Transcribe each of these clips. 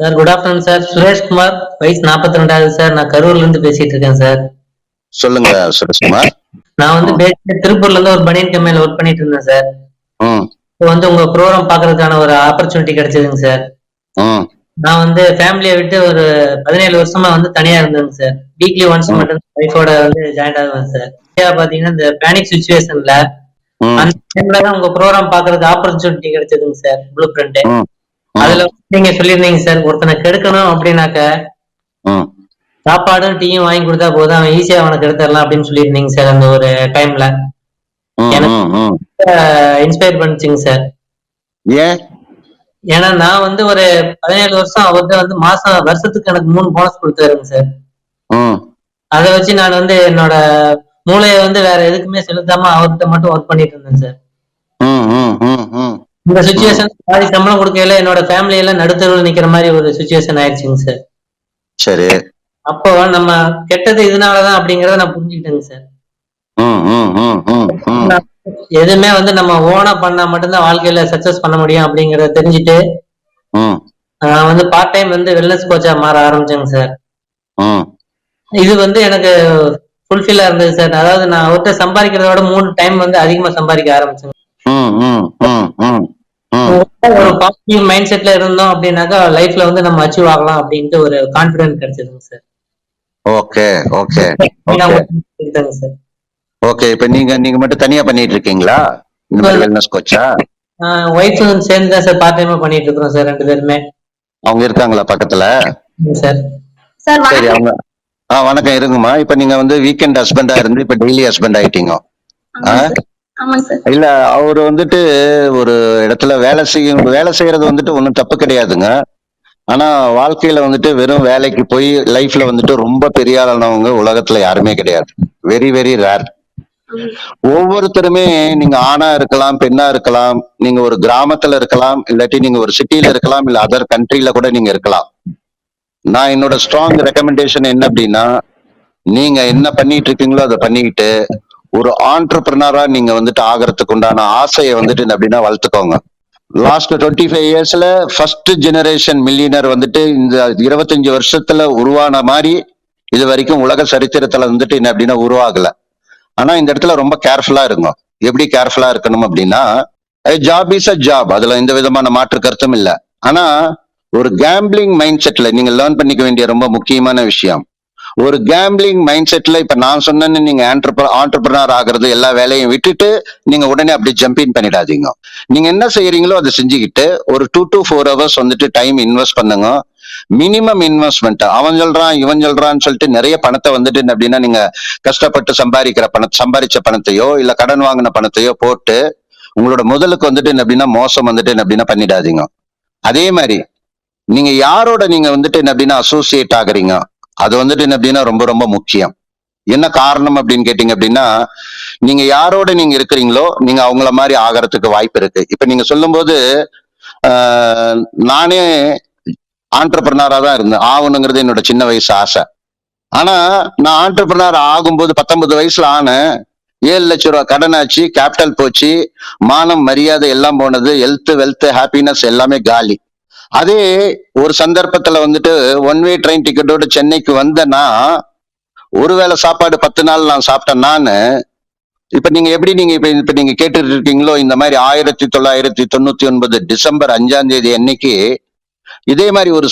Sir good afternoon sir. Sureshkumar, வயசு 42 sir. நான் கரூர்ல இருந்து பேசிட்டு இருக்கேன் சார். சொல்லுங்க சுரேஷ்குமார். நான் வந்து திருப்பூர்ல இருந்து ஒரு பனியன் கம்பெனில ஒர்க் பண்ணிட்டு இருந்தேன் சார். ம் இப்போ வந்து உங்க ப்ரோக்ராம் பாக்குறதுக்கான ஒரு ஆப்பர்ச்சுனிட்டி கிடைச்சதுங்க சார். ம் நான் வந்து ஃபேமிலியை விட்டு ஒரு 17 வருஷமா வந்து தனியா இருந்தேங்க சார். வீக்லி ஒன்ஸ் ம் மட்டும் ஒய்ஃபோட வந்து ஜாயின் ஆகுவேன் சார். பாத்தீங்கன்னா இந்த பேனிக் சுச்சுவேஷன்ல ம் அந்த டைம்ல தான் உங்க ப்ரோக்ராம் பாக்குறதுக்கு ஆப்பர்ச்சுனிட்டி கிடைச்சதுங்க சார். ப்ளூ பிரிண்ட் ம் அதுல நீங்க சொல்லியிருந்தீங்க சார், ஒருத்தனை கெடுக்கணும் அப்படின்னாக்க ம் சாப்பாடும் டீயும் வாங்கி கொடுத்தா போதும், அவன் ஈஸியா அவனுக்கு எடுத்துடலாம் அப்படின்னு சொல்லியிருந்தீங்க சார். அந்த ஒரு டைம்ல எனக்கு இன்ஸ்பயர் பண்ணுச்சுங்க சார். ஏன்? ஏன்னா நான் வந்து ஒரு 17 வருஷம் அவர்கிட்ட வந்து வருஷத்துக்கு எனக்கு 3 போனஸ் கொடுத்தாருங்க சார். அதை வச்சு நான் வந்து என்னோட மூளையை வந்து வேற எதுக்குமே செலுத்தாம அவர்கிட்ட மட்டும் ஒர்க் பண்ணிட்டு இருந்தேன் சார். இந்த சுச்சுவேஷன் பாதி சம்பளம் கொடுக்கல, என்னோட ஃபேமிலி எல்லாம் நடுத்தருவில் நிக்கிற மாதிரி ஒரு சுச்சுவேஷன் ஆயிடுச்சுங்க சார். சரி. அப்போ நம்ம கெட்டது இதனாலதான் அப்படிங்கறத நான் புரிஞ்சுக்கிட்டேங்க சார். எதுவுமே வந்து நம்ம ஓனா பண்ணா மட்டும்தான் வாழ்க்கையில சக்சஸ் பண்ண முடியும் அப்படிங்கறத தெரிஞ்சுட்டு நான் வந்து பார்ட் டைம் வந்து வெல்னஸ் கோச்சா மாற ஆரம்பிச்சேங்க சார். இது வந்து எனக்கு ஃபுல்ஃபில்லா இருந்தது சார். அதாவது நான் அவர்கிட்ட சம்பாதிக்கிறதோட 3 டைம் வந்து அதிகமா சம்பாதிக்க ஆரம்பிச்சேங்க. ஒரு பாசிட்டிவ் மைண்ட் செட்ல இருந்தோம் அப்படின்னாக்கா லைஃப்ல வந்து நம்ம அச்சீவ் ஆகலாம் அப்படின்ட்டு ஒரு கான்பிடன்ஸ் கிடைச்சதுங்க sir. Okay okay sir. Okay, இப்ப நீங்க மட்டும் தனியா பண்ணிட்டு இருக்கீங்களா இந்த மாதிரி வெல்னஸ் கோச்சா? ஒய்ஃப் சேர்ந்து தான் சார் பார்ட் டைமா பண்ணிட்டு இருக்கோம் சார், 2 பேருமே. அவங்க இருக்காங்களா பக்கத்துல? சார் சரி, அவங்க வணக்கம் இருங்கம்மா. இப்ப நீங்க வந்து வீக்கெண்ட் ஹஸ்பண்டா இருந்து இப்ப டெய்லி ஹஸ்பண்ட் ஆயிட்டீங்க. இல்ல, அவரு வந்துட்டு ஒரு இடத்துல வேலை செய்யறது வந்துட்டு ஒண்ணும் தப்பு கிடையாதுங்க. ஆனா வாழ்க்கையில வந்துட்டு வெறும் வேலைக்கு போய் லைஃப்ல வந்துட்டு ரொம்ப பெரிய ஆளானவங்க உலகத்துல யாருமே கிடையாது. Very very rare. ஒவ்வொருத்தருமே நீங்க ஆணா இருக்கலாம், பெண்ணா இருக்கலாம், நீங்க ஒரு கிராமத்துல இருக்கலாம், இல்லாட்டி நீங்க ஒரு சிட்டில இருக்கலாம், இல்ல அதர் கண்ட்ரில கூட நீங்க இருக்கலாம். நான் என்னோட ஸ்ட்ராங் ரெக்கமெண்டேஷன் என்ன அப்படின்னா, நீங்க என்ன பண்ணிட்டு இருக்கீங்களோ அதை பண்ணிக்கிட்டு ஒரு ஆண்டர்பிரினரா நீங்க வந்துட்டு ஆகிறதுக்கு உண்டான ஆசையை வந்துட்டு அப்படின்னா வளர்த்துக்கோங்க. லாஸ்ட் 25 இயர்ஸ்ல ஃபர்ஸ்ட் ஜெனரேஷன் மில்லியனர் வந்துட்டு இந்த 25 வருஷத்துல உருவான மாதிரி இது வரைக்கும் உலக சரித்திரத்துல வந்துட்டு என்ன அப்படின்னா உருவாகல. ஆனா இந்த இடத்துல ரொம்ப கேர்ஃபுல்லா இருங்க. எப்படி கேர்ஃபுல்லா இருக்கணும் அப்படின்னா, ஜாப் இஸ் அ ஜாப், அதுல எந்த விதமான மாற்று கருத்தும் இல்லை. ஆனா ஒரு கேம்பிளிங் மைண்ட் செட்ல நீங்க லேர்ன் பண்ணிக்க வேண்டிய ரொம்ப முக்கியமான விஷயம், ஒரு கேம்பிளிங் மைண்ட் செட்ல இப்ப நான் சொன்னேன்னு நீங்க ஆண்டர்பிரினர் ஆகிறது எல்லா வேலையும் விட்டுட்டு நீங்க உடனே அப்படி ஜம்பின் பண்ணிடாதீங்க. நீங்க என்ன செய்யறீங்களோ அதை செஞ்சுக்கிட்டு ஒரு 2 to 4 hours வந்துட்டு டைம் இன்வெஸ்ட் பண்ணுங்க. Minimum investment. அவன் சொல்றான் இவன் சொல்றான்னு சொல்லிட்டு நிறைய பணத்தை வந்துட்டு அப்படின்னா நீங்க கஷ்டப்பட்டு சம்பாதிச்ச பணத்தையோ இல்ல கடன் வாங்கின பணத்தையோ போட்டு உங்களோட முதலுக்கு வந்துட்டு அப்படின்னா மோசம் வந்துட்டு அப்படின்னா பண்ணிடாதீங்க. அதே மாதிரி நீங்க யாரோட நீங்க வந்துட்டு அப்படின்னா அசோசியேட் ஆகுறீங்க, அது வந்துட்டு என்ன அப்படின்னா ரொம்ப ரொம்ப முக்கியம். என்ன காரணம் அப்படின்னு கேட்டீங்க அப்படின்னா, நீங்க யாரோட நீங்க இருக்கிறீங்களோ நீங்க அவங்கள மாதிரி ஆகிறதுக்கு வாய்ப்பு இருக்கு. இப்ப நீங்க சொல்லும் போது நானே ஆண்டர்பிரினரா தான் இருந்தேன், ஆகணுங்கிறது என்னோட சின்ன வயசு ஆசை. ஆனா நான் ஆண்டர்பிரினர் ஆகும்போது 19 வயசுல ஆனேன். 7 லட்சம் ரூபாய் கடன் ஆச்சு, கேபிட்டல் போச்சு, மானம் மரியாதை எல்லாம் போனது, ஹெல்த் வெல்த் ஹாப்பினஸ் எல்லாமே காலி. அதே ஒரு சந்தர்ப்பத்துல வந்துட்டு 1 வே ட்ரெயின் டிக்கெட்டோட சென்னைக்கு வந்தேன்னா ஒருவேளை சாப்பாடு 10 நாள் நான் சாப்பிட்டேன் நானு. இப்ப நீங்க எப்படி நீங்க இப்ப நீங்க கேட்டுட்டு இருக்கீங்களோ, இந்த மாதிரி 1999 டிசம்பர் 5ஆம் தேதி அன்னைக்கு இதே மாதிரி ஒரு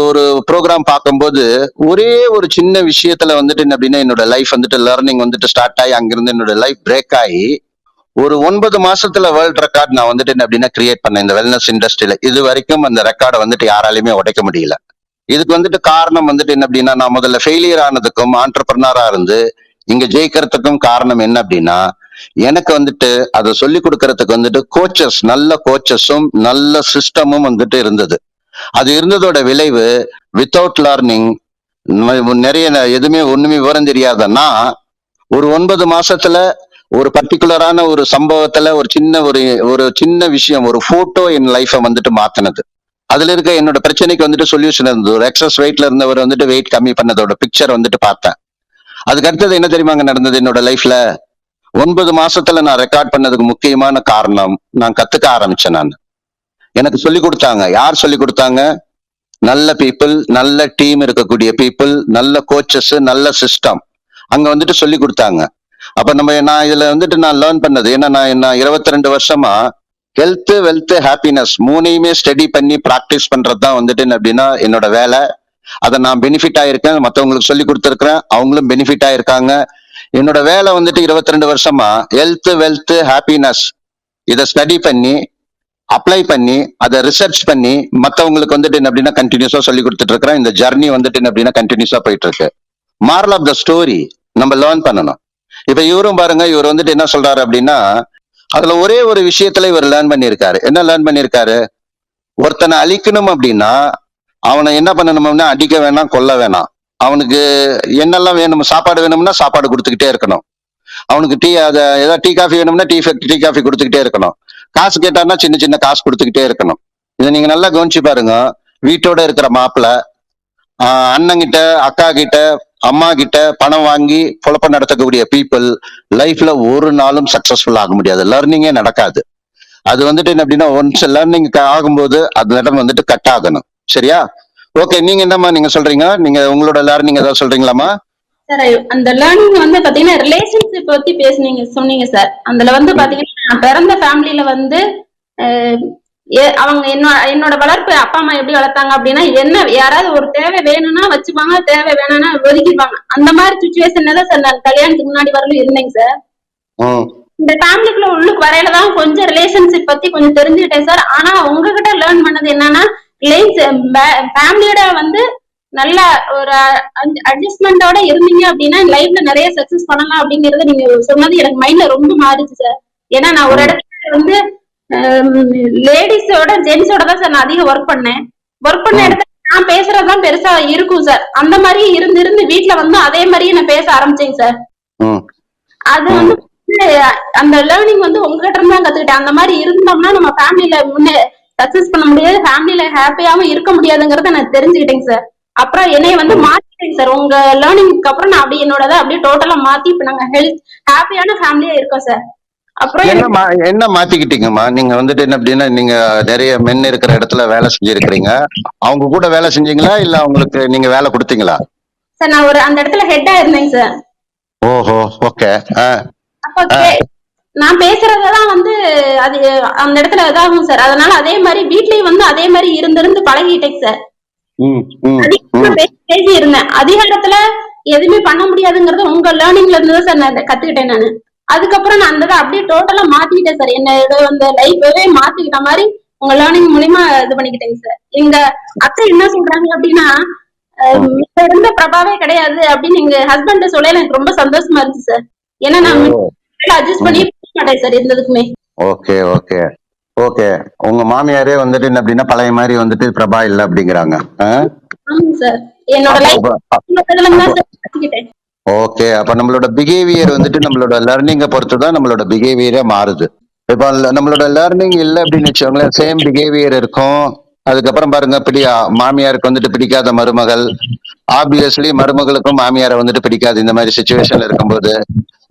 ஒரு ப்ரோக்ராம் பார்க்கும்போது ஒரே ஒரு சின்ன விஷயத்துல வந்துட்டு அப்படின்னா என்னோட லைஃப் வந்துட்டு லேர்னிங் வந்துட்டு ஸ்டார்ட் ஆகி அங்கிருந்து என்னோட லைஃப் பிரேக் ஆகி ஒரு 9 மாசத்துல வேர்ல்ட் ரெக்கார்ட் நான் வந்துட்டு அப்படின்னா கிரியேட் பண்ணேன் இந்த வெல்னஸ் இண்டஸ்ட்ரியில. இது வரைக்கும் அந்த ரெக்கார்டை வந்துட்டு யாராலையுமே உடைக்க முடியல. இதுக்கு வந்துட்டு காரணம் வந்துட்டு என்ன அப்படின்னா, நான் முதல்ல ஃபெயிலியர் ஆனதுக்கும் ஆண்டர்பிரினரா இருந்து இங்க ஜெயிக்கிறதுக்கும் காரணம் என்ன அப்படின்னா, எனக்கு வந்துட்டு அதை சொல்லி கொடுக்கறதுக்கு வந்துட்டு கோச்சஸ், நல்ல கோச்சஸும் நல்ல சிஸ்டமும் வந்துட்டு இருந்தது. அது இருந்ததோட விளைவு வித்தவுட் லேர்னிங் நிறைய எதுவுமே ஒண்ணுமே விவரம் தெரியாதன்னா ஒரு 9 மாசத்துல ஒரு பர்டிகுலரான ஒரு சம்பவத்துல ஒரு சின்ன விஷயம், ஒரு போட்டோ என் லைஃபை வந்துட்டு மாத்தினது. அதுல இருக்க என்னோட பிரச்சனைக்கு வந்துட்டு சொல்யூஷன் இருந்தது. ஒரு எக்ஸஸ் வெயிட்ல இருந்தவர் வந்துட்டு வெயிட் கம்மி பண்ணதோட பிக்சர் வந்துட்டு பார்த்தேன். அதுக்கு அடுத்தது என்ன தெரியுமாங்க நடந்தது என்னோட லைஃப்ல? 9 மாசத்துல நான் ரெக்கார்ட் பண்ணதுக்கு முக்கியமான காரணம், நான் கத்துக்க ஆரம்பிச்சேன். நான் எனக்கு சொல்லி கொடுத்தாங்க. யார் சொல்லி கொடுத்தாங்க? நல்ல பீப்புள், நல்ல டீம் இருக்கக்கூடிய பீப்புள், நல்ல கோச்சஸ், நல்ல சிஸ்டம் அங்க வந்துட்டு சொல்லி கொடுத்தாங்க. அப்ப நான் இதுல வந்துட்டு நான் லேர்ன் பண்ணது ஏன்னா நான் 22 வருஷமா ஹெல்த், வெல்த், ஹாப்பினஸ் மூணையுமே ஸ்டடி பண்ணி ப்ராக்டிஸ் பண்றதுதான் வந்துட்டு என்ன அப்படின்னா என்னோட வேலை. அதை நான் பெனிஃபிட் ஆயிருக்கேன், மற்றவங்களுக்கு சொல்லி கொடுத்துருக்கிறேன், அவங்களும் பெனிஃபிட் ஆயிருக்காங்க. என்னோட வேலை வந்துட்டு 22 வருஷமா ஹெல்த், வெல்த், ஹாப்பினஸ் இதை ஸ்டடி பண்ணி அப்ளை பண்ணி அதை ரிசர்ச் பண்ணி மற்றவங்களுக்கு வந்துட்டு என்ன அப்படின்னா கண்டினியூஸா சொல்லி கொடுத்துட்டு இருக்கிறேன். இந்த ஜர்னி வந்துட்டு என்ன அப்படின்னா கண்டினியூஸா போயிட்டு இருக்கு. மாரல் ஆஃப் த ஸ்டோரி நம்ம லேர்ன் பண்ணணும். இப்ப இவரும் பாருங்க, இவர் வந்துட்டு என்ன சொல்றாரு அப்படின்னா அதுல ஒரே ஒரு விஷயத்துல இவர் லேர்ன் பண்ணியிருக்காரு. என்ன லேர்ன் பண்ணியிருக்காரு? ஒருத்தனை அழிக்கணும் அப்படின்னா அவனை என்ன பண்ணணும்னா அடிக்க வேணாம், கொல்ல வேணாம். அவனுக்கு என்னெல்லாம் வேணும், சாப்பாடு வேணும்னா சாப்பாடு கொடுத்துக்கிட்டே இருக்கணும். அவனுக்கு ஏதாவது டீ காஃபி வேணும்னா டீ காஃபி கொடுத்துக்கிட்டே இருக்கணும். காசு கேட்டாருன்னா சின்ன சின்ன காசு கொடுத்துக்கிட்டே இருக்கணும். இதை நீங்க நல்லா கவனிச்சு பாருங்க. வீட்டோட இருக்கிற மாப்பிள்ள அண்ணங்கிட்ட, அக்கா கிட்ட, அம்மா கிட்ட பணம் வாங்கி பொழப்ப நடத்தக்கூடிய பீப்புள் லைஃப்ல ஒரு நாளும் சக்சஸ்ஃபுல் ஆக முடியாது. லேர்னிங்கே நடக்காது. அது வந்துட்டு என்ன அப்படின்னா ஒன்ஸ் லேர்னிங் ஆகும்போது அது இடம் வந்துட்டு கட் ஆகணும். சரியா? ஓகே, நீங்க என்னம்மா நீங்க சொல்றீங்க? நீங்க உங்களோட லேர்னிங் ஏதாவது சொல்றீங்களாமா? சார், அந்த லேர்னிங் வந்து பாத்தீங்கன்னா ரிலேஷன்ஷிப் பத்தி சொன்னீங்க சார். அதுல வந்து பாத்தீங்கன்னா நான் பிறந்த ஃபேமிலியில வந்து அவங்க என்னோட வளர்ப்பு அப்பா அம்மா எப்படி வளர்த்தாங்க அப்படின்னா என்ன யாராவது ஒரு தேவை வேணும்னா வச்சுப்பாங்க, தேவை வேணும்னா ஒதுக்கிடுவாங்க. அந்த மாதிரி சுச்சுவேஷன்ல தான் சார் நான் கல்யாணத்துக்கு முன்னாடி வரலும் இருந்தேங்க சார். இந்த ஃபேமிலிக்குள்ள உள்ளுக்கு வரையிலதான் கொஞ்சம் ரிலேஷன்ஷிப் பத்தி கொஞ்சம் தெரிஞ்சுக்கிட்டேன் சார். ஆனா உங்ககிட்ட லேர்ன் பண்ணது என்னன்னா ஃபேமிலியோட வந்து நல்ல ஒரு அட்ஜஸ்ட்மெண்டோட இருந்தீங்க அப்படின்னா லைஃப்ல நிறைய சக்சஸ் பண்ணலாம் அப்படிங்கறத நீங்க சொன்னது எனக்கு மைண்ட்ல ரொம்ப மாறிச்சு சார். ஏன்னா நான் ஒரு இடத்துல வந்து லேடிஸோட ஜென்ஸோட தான் சார் நான் அதிகம் ஒர்க் பண்ண இடத்துல நான் பேசுறதுதான் பெருசா இருக்கும் சார். அந்த மாதிரி இருந்து வீட்டுல வந்து அதே மாதிரியே நான் பேச ஆரம்பிச்சேங்க சார். அது வந்து அந்த லேர்னிங் வந்து உங்ககிட்ட இருந்தா கத்துக்கிட்டேன். அந்த மாதிரி இருந்தோம்னா நம்ம ஃபேமிலியில முன்னே சக்சஸ் பண்ண முடியாது, ஃபேமிலியில ஹாப்பியாவும் இருக்க முடியாதுங்கிறத நான் தெரிஞ்சுக்கிட்டேங்க சார். அப்புறம் என்னைய வந்து மாத்திட்டேங்க சார். உங்க லேர்னிங்க்கு அப்புறம் நான் அப்படியே என்னோட அப்படியே டோட்டலா மாத்தி இப்ப நாங்க ஹாப்பியான ஃபேமிலியா இருக்கோம் சார். அப்புறம் என்ன மாத்திக்கிட்டீங்கம்மா? நீங்க வந்துட்டு என்ன அப்படின்னா நீங்க நிறைய மென் இருக்கிற இடத்துல வேலை செஞ்சிருக்கிறீங்க. அவங்க கூட வேலை செஞ்சீங்களா இல்ல அவங்களுக்கு நீங்க வேலை கொடுத்தீங்களா? சார் நான் அந்த இடத்துல ஹெட்டா இருந்தேங்க சார். ஓஹோ, ஓகே. அப்ப நான் பேசுறதான் வந்து அது அந்த இடத்துல இதாகும் சார். அதனால அதே மாதிரி வீட்லயும் வந்து அதே மாதிரி இருந்து பழகிட்டேங்க சார். பேசி இருந்தேன். அதிகாரத்துல எதுவுமே பண்ண முடியாதுங்கறத உங்க லேர்னிங்ல இருந்து சார் நான் கத்துக்கிட்டேன் நானு. அதுக்கப்புறம் நான் அந்த அப்படியே டோட்டலா மாத்திக்கிட்டேன் சார். என்னோட அந்த லைஃபவே மாத்திக்கிட்ட மாதிரி உங்க லேர்னிங் மூலியமா இது பண்ணிக்கிட்டேங்க சார். எங்க அத்தை என்ன சொல்றாங்க அப்படின்னா இருந்த பிரபாவே கிடையாது அப்படின்னு எங்க ஹஸ்பண்ட் சொல்ல எனக்கு ரொம்ப சந்தோஷமா இருந்துச்சு சார். ஏன்னா நான் அட்ஜஸ்ட் பண்ணி மாட்டேன் சார் இருந்ததுக்குமே. Okay okay okay. உங்க மாமியாரே வந்துட்டு என்ன அப்படின்னா பழைய மாதிரி வந்துட்டு பிரபா இல்ல அப்படிங்கிறாங்க. சார் என்னோட லைஃப் கத்துக்கிட்டேன். ஓகே, அப்ப நம்மளோட பிஹேவியர் வந்துட்டு நம்மளோட லேர்னிங்கை பொறுத்துதான் நம்மளோட பிஹேவியரே மாறுது. இப்ப நம்மளோட லேர்னிங் இல்லை அப்படின்னு வச்சவங்களேன் சேம் பிஹேவியர் இருக்கும். அதுக்கப்புறம் பாருங்க, மாமியாருக்கு வந்துட்டு பிடிக்காத மருமகள், ஆப்வியஸ்லி மருமகளுக்கும் மாமியாரை வந்துட்டு பிடிக்காது இந்த மாதிரி சுச்சுவேஷன்ல இருக்கும்போது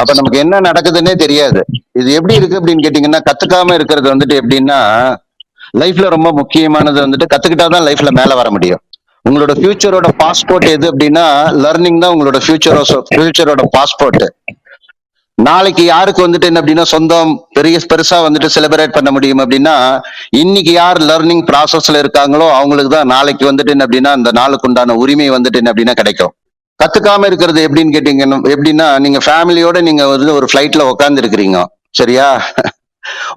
அப்ப நமக்கு என்ன நடக்குதுன்னே தெரியாது. இது எப்படி இருக்கு அப்படின்னு கேட்டீங்கன்னா கத்துக்காம இருக்கிறது வந்துட்டு எப்படின்னா லைஃப்ல ரொம்ப முக்கியமானது வந்துட்டு கத்துக்கிட்டாதான் லைஃப்ல மேல வர முடியும். உங்களோட ஃபியூச்சரோட பாஸ்போர்ட் எது அப்படின்னா லேர்னிங் தான் உங்களோட ஃபியூச்சரோட பாஸ்போர்ட். நாளைக்கு யாருக்கு வந்துட்டு என்ன அப்படின்னா சொந்தம் பெருசா வந்துட்டு செலிப்ரேட் பண்ண முடியும் அப்படின்னா இன்னைக்கு யார் லேர்னிங் ப்ராசஸ்ல இருக்காங்களோ அவங்களுக்கு தான் நாளைக்கு வந்துட்டு என்ன அப்படின்னா அந்த நாளுக்கு உண்டான உரிமை வந்துட்டு என்ன அப்படின்னா கிடைக்கும். கத்துக்காம இருக்கிறது எப்படின்னு கேட்டீங்கன்னா எப்படின்னா நீங்க ஃபேமிலியோட நீங்க வந்து ஒரு ஃபிளைட்ல உட்கார்ந்து இருக்கிறீங்க. சரியா?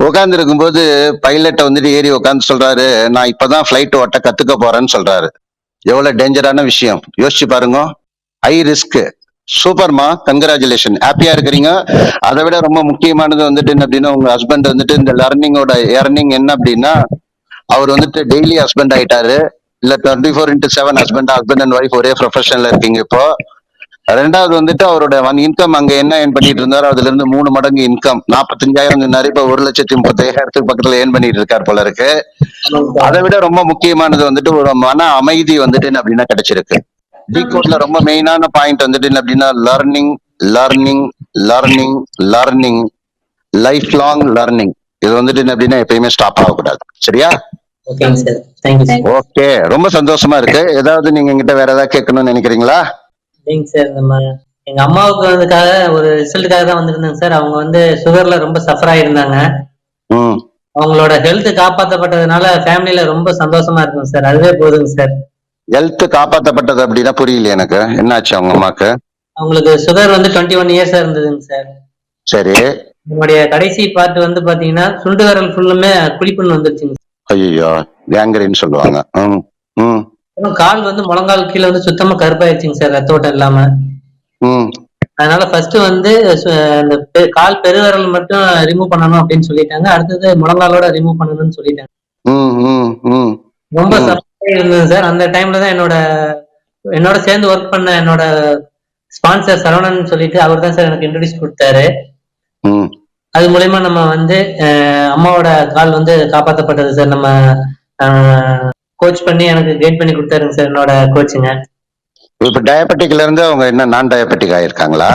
உட்கார்ந்து இருக்கும்போது பைலட்டை வந்துட்டு ஏறி உட்காந்து சொல்றாரு, நான் இப்பதான் ஃபிளைட் ஓட்ட கத்துக்க போறேன்னு சொல்றாரு. எவ்வளவு டேஞ்சரான விஷயம் யோசிச்சு பாருங்க. High risk. சூப்பர்மா, கங்க்ராச்சுலேஷன், ஹாப்பியா இருக்கிறீங்க. அதை விட ரொம்ப முக்கியமானது வந்துட்டு என்ன அப்படின்னா உங்க ஹஸ்பண்ட் வந்துட்டு இந்த லேர்னிங்கோட ஏர்னிங் என்ன அப்படின்னா அவர் வந்துட்டு டெய்லி ஹஸ்பண்ட் ஆயிட்டாரு. இல்ல 24x7 ஹஸ்பண்ட் அண்ட் ஒய்ஃப் ஒரே ப்ரொஃபஷன்ல இருக்கீங்க. இப்போ ரெண்டாவது வந்துட்டு அவரோட இன்கம் அங்க என்ன ஏர்ன் பண்ணிட்டு இருந்தாரோ அதுல இருந்து 3 மடங்கு இன்கம் 45,000 சொன்னாரு, இப்ப 1,35,000 பக்கத்துல ஏர்ன் பண்ணிட்டு இருக்காரு போல இருக்கு. அதை விட ரொம்ப முக்கியமானது வந்துட்டு ஒரு மன அமைதி வந்துட்டு என்ன அப்படின்னா கிடைச்சிருக்கு. டிகோட்ல ரொம்ப மெயினான பாயிண்ட் வந்துட்டு என்ன அப்படின்னா learning learning learning learning life long learning. இது வந்துட்டு என்ன அப்படின்னா எப்பயுமே ஸ்டாப் ஆகக்கூடாது. சரியா? ஓகேங்க சார். Thank you sir. ஓகே, ரொம்ப சந்தோஷமா இருக்கு. ஏதாவது நீங்க என்கிட்ட வேற ஏதாவது கேட்கணும்னு நினைக்கிறீங்களா? இல்லைங்க சார், எங்க அம்மாவுக்கு வந்ததுக்காக ஒரு ரிசல்ட்டுக்காக தான் வந்திருந்தாங்க சார். அவங்க வந்து சுகர்ல ரொம்ப சஃபர் ஆயிருந்தாங்க. ம். அவங்களோட ஹெல்த் காப்பாற்றப்பட்டதுனால ஃபேமிலியில ரொம்ப சந்தோஷமா இருக்கும் சார். அதுவே போதுங்க சார். ஹெல்த் காப்பாத்தப்பட்டது அப்படின்னா புரியல எனக்கு. என்னாச்சு அவங்க அம்மாக்கு? அவங்களுக்கு சுகர் வந்து 21 இயர்ஸா இருந்ததுங்க சார். சரி. என்னுடைய கடைசி பார்ட் வந்து பாத்தீங்கன்னா சுண்டு விரல் ஃபுல்லுமே குழிப்புண் வந்துருச்சுங்க. ஐயோ, கேங்கரின்னு சொல்லுவாங்க. ம். ம். அப்புறம் கால் வந்து முழங்கால் கீழே வந்து சுத்தமா கருப்பாயிருச்சுங்க சார், ரத்த ஓட்டம் இல்லாம. ம். அதனால ஃபர்ஸ்ட் வந்து அந்த கால் பெருவிரல் மட்டும் ரிமூவ் பண்ணணும் அப்படின்னு சொல்லிட்டாங்க. அடுத்தது முழங்காலோட ரிமூவ் பண்ணணும்னு சொல்லிட்டாங்க. ம். ம். ம். ரொம்ப சப்போர்ட்டா இருந்தது சார். அந்த டைம்ல தான் என்னோட சேர்ந்து ஒர்க் பண்ண என்னோட ஸ்பான்சர் சரவணன் சொல்லிட்டு அவர் தான் சார் எனக்கு இன்ட்ரோடியூஸ் கொடுத்தாரு. ம். அது மூலயமா நம்ம வந்து அம்மாவோட கால் வந்து காப்பாற்றப்பட்டது சார். நம்ம கோச் பண்ணி எனக்கு கைட் பண்ணி கொடுத்தாருங்க சார் என்னோட கோச்சுங்க. இப்ப டயபெட்டிக்ல இருந்து அவங்க என்ன நான் டயபெட்டிக் ஆயிருக்காங்களா?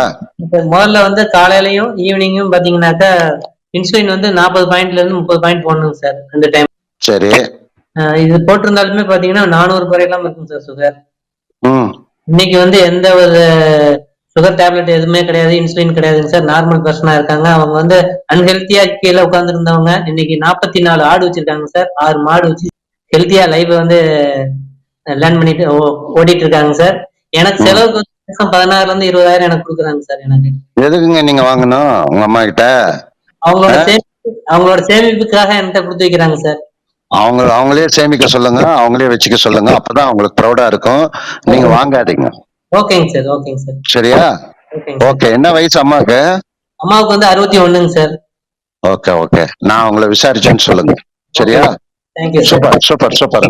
முதல்ல வந்து காலையிலயும் ஈவினிங்கும் பாத்தீங்கன்னாக்கா இன்சுலின் வந்து 40 பாயிண்ட்ல இருந்து 30 பாயிண்ட் போடணுங்க சார் 2 டைம். சரி. இது போட்டிருந்தாலுமே பாத்தீங்கன்னா 400 குறையெல்லாம் இருக்குங்க சார் சுகர். ம். இன்னைக்கு வந்து எந்த ஒரு சுகர் டேப்லெட் எதுவுமே கிடையாது, இன்சுலின் கிடையாதுங்க சார். நார்மல் பர்சனா இருக்காங்க. அவங்க வந்து அன்ஹெல்த்தியா கீழே உட்கார்ந்து இருந்தவங்க இன்னைக்கு 44 ஆடு வச்சிருக்காங்க சார். 6 மாடு வச்சு ஹெல்த்தியா லைஃப் வந்து லேர்ன் பண்ணிட்டு ஓடிட்டு இருக்காங்க சார். எனக்கு செலவுக்கு வந்து 16,000 இருந்து 20,000 எனக்கு கொடுக்குறாங்க சார். எனக்கு எதுக்குங்க நீங்க வாங்கணும் உங்க அம்மா கிட்ட? அவங்களோட சேமிப்புக்காக என்கிட்ட கொடுத்து வைக்கிறாங்க சார். அவங்களே சேமிக்க சொல்லுங்க, அவங்களே வச்சுக்க சொல்லுங்க. அப்பதான் அவங்களுக்கு ப்ரௌடா இருக்கும். நீங்க வாங்காதீங்க. ஓகேங்க சார். ஓகேங்க சார். சரியா? ஓகேங்க. ஓகே. என்ன வயசு அம்மாக்கு? அம்மாவுக்கு வந்து 61ங்க சார். ஓகே ஓகே, நான் உங்களை விசாரிச்சேன்னு சொல்லுங்க. சரியா? Thank you sir. Super super super.